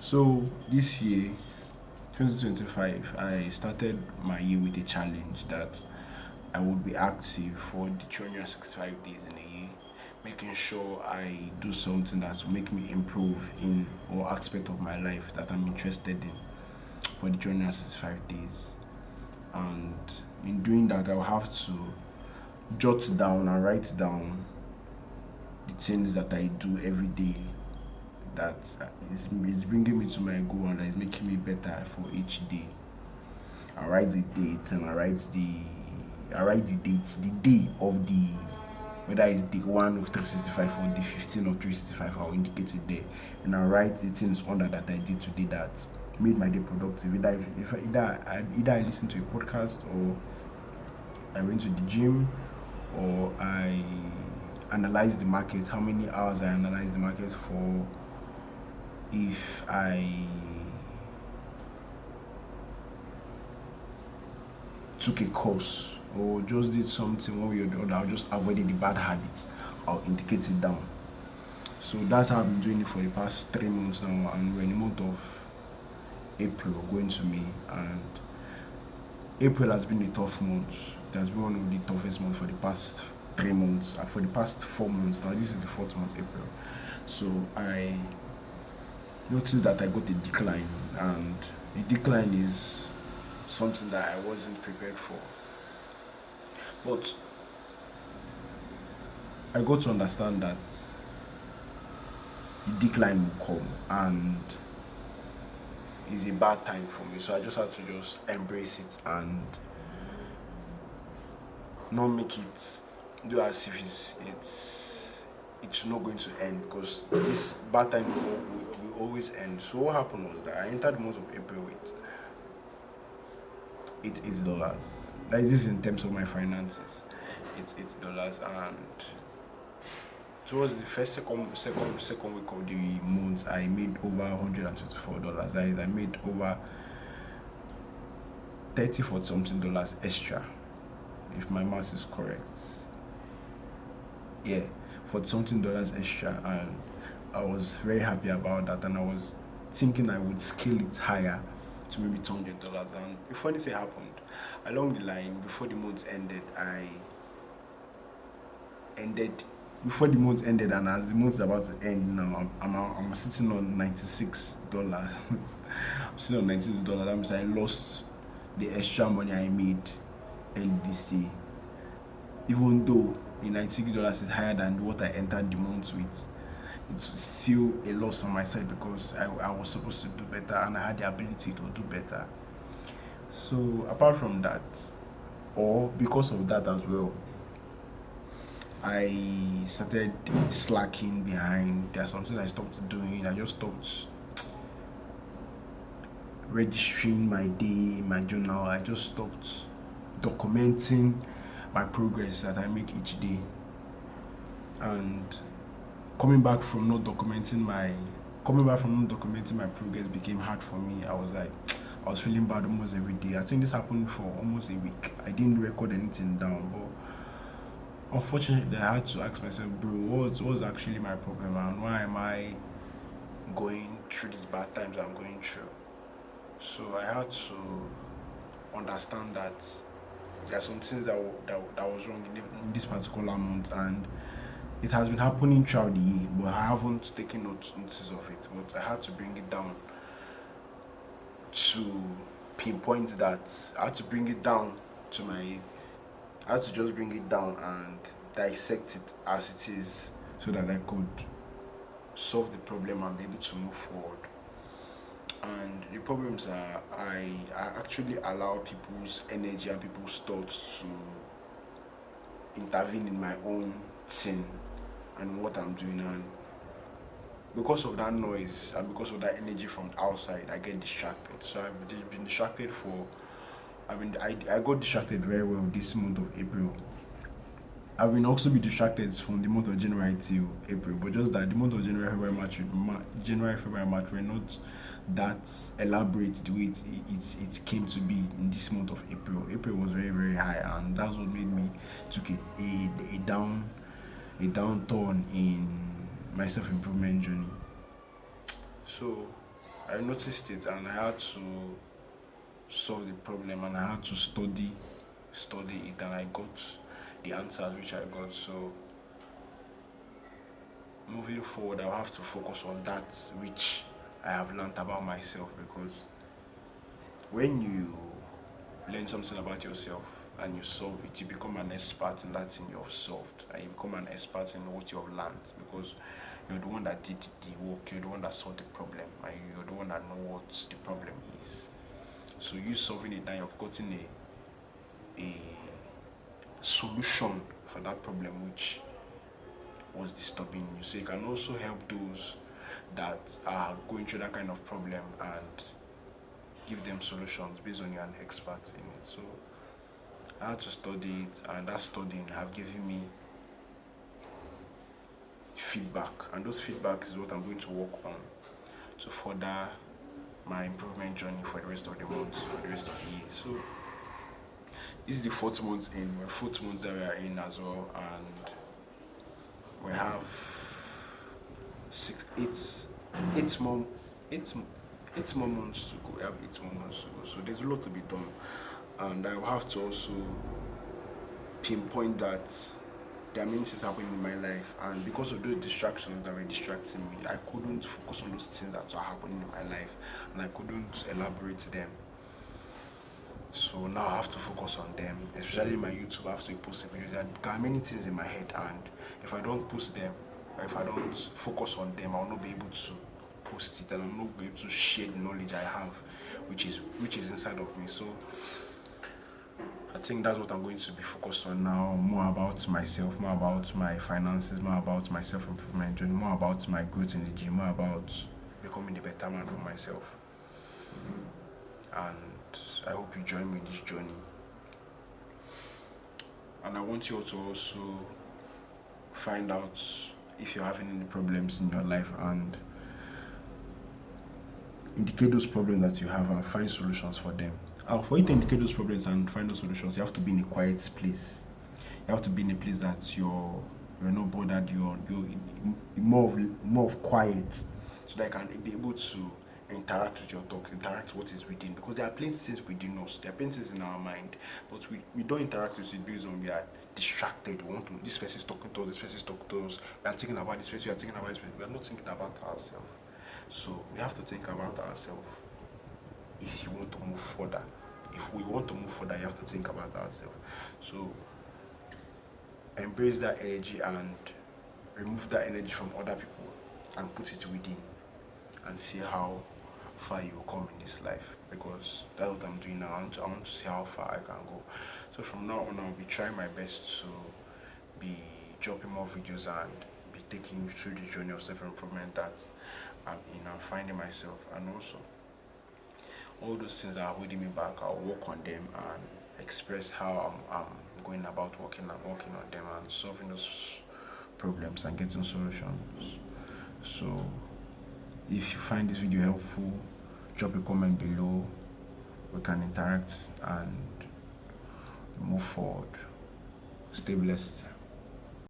So this year, 2025, I started my year with a challenge that I would be active for the 365 days in a year, making sure I do something that will make me improve in all aspect of my life that I'm interested in for the 365 days. And in doing that, I'll have to jot down and write down the things that I do every day that is bringing me to my goal and that is making me better for each day. I write the date and I write the dates, the day of the whether it's day one of 365 or the 15 of 365, I'll indicate it there. And I write the things under that I did today that made my day productive. Either I listen to a podcast or I went to the gym or I analyze the market, how many hours I analyze the market for, if I took a course or just did something one way or the other, I'll just avoid the bad habits. I'll indicate it down. So that's how I've been doing it for the past 3 months now, and we're in the month of April, going to May, and April has been a tough month. It has been one of the toughest months for the past 3 months. For the past 4 months now, this is the fourth month, April. So I noticed that I got a decline, and the decline is something that I wasn't prepared for. But I got to understand that the decline will come and it's a bad time for me. So I just had to just embrace it and not make it do as if it's not going to end, because this bad time will always end. So what happened was that I entered the month of April with $88. Like, this is in terms of my finances. It's $8, and towards the first second week of the month, I made over $124. That is, I made over 30 for something dollars extra, if my math is correct. Yeah, for something dollars extra, and I was very happy about that, and I was thinking I would scale it higher to maybe $200. And before anything happened, along the line, before the month ended, ended before the month ended, and as the month is about to end now, I'm sitting on $96. I'm sitting on $96. That means I lost the extra money I made early this year, even though the $96 is higher than what I entered the month with. It's still a loss on my side because I was supposed to do better and I had the ability to do better. So apart from that, or because of that as well, I started slacking behind. There are some things I stopped doing. I just stopped registering my day in my journal. I just stopped documenting my progress that I make each day. And coming back from not documenting my progress became hard for me. I was feeling bad almost every day. I think this happened for almost a week. I didn't record anything down, but unfortunately I had to ask myself, bro, what's actually my problem and why am I going through these bad times I'm going through? So I had to understand that there are some things that was wrong in this particular month, and it has been happening throughout the year, but I haven't taken notice of it. But I had to bring it down to pinpoint that. I had to bring it down to my. I had to just bring it down and dissect it as it is, so that I could solve the problem and be able to move forward. And the problems are I actually allow people's energy and people's thoughts to intervene in my own thing and what I'm doing, and because of that noise and because of that energy from outside, I get distracted. So I've been distracted for. I got distracted very well this month of April. I will also be distracted from the month of January till April, but just that the month of January, February, January, February, March were not that elaborate the way it came to be in this month of April. April was very very high, and that's what made me took a downturn in my self improvement journey. So I noticed it and I had to solve the problem and I had to study it and I got the answers which I got. So moving forward I'll have to focus on that which I have learned about myself, because when you learn something about yourself and you solve it, you become an expert in that thing you have solved, and you become an expert in what you have learned, because you're the one that did the work, you're the one that solved the problem, and you're the one that know what the problem is. So you solving it now, you've gotten a solution for that problem which was disturbing you. So you can also help those that are going through that kind of problem and give them solutions based on you're an expert in it. So I had to study it, and that studying have given me feedback, and those feedbacks is what I'm going to work on to further my improvement journey for the rest of the months, for the rest of the year. So this is the fourth month in, we're fourth month that we are in as well, and we have six, eight more, eight, 8 more months to go. We have 8 more months to go. So there's a lot to be done, and I will have to also pinpoint that there are many things happening in my life, and because of those distractions that were distracting me, I couldn't focus on those things that were happening in my life, and I couldn't elaborate them. So now I have to focus on them, especially my YouTube. I have to be posting videos. There are many things in my head, and if I don't post them, or if I don't focus on them, I'll not be able to post it, and I'm not be able to share the knowledge I have, which is inside of me. So I think that's what I'm going to be focused on now. More about myself, more about my finances, more about my self-improvement journey, more about my growth in the gym, more about becoming the better man for myself. And I hope you join me in this journey. And I want you all to also find out if you're having any problems in your life and indicate those problems that you have and find solutions for them. For you to indicate those problems and find those solutions, you have to be in a quiet place. You have to be in a place that you're not bothered. You're more of quiet, so that I can be able to interact with your talk, interact with what is within. Because there are plenty of things within us, there are plenty of things in our mind, but we don't interact with it based on we are distracted. We want to. This person is talking to us. This person is talking to us. We are thinking about this person. We are thinking about this person. We are not thinking about ourselves. So we have to think about ourselves if you want to move further. If we want to move further, you have to think about ourselves. So embrace that energy and remove that energy from other people and put it within, and see how far you will come in this life, because that's what I'm doing now. I want to see how far I can go. So from now on I'll be trying my best to be dropping more videos and be taking you through the journey of self-improvement that I'm in and finding myself. And also all those things that are holding me back, I'll work on them and express how I'm going about working on them and solving those problems and getting solutions. So if you find this video helpful, drop a comment below. We can interact and move forward. Stay blessed.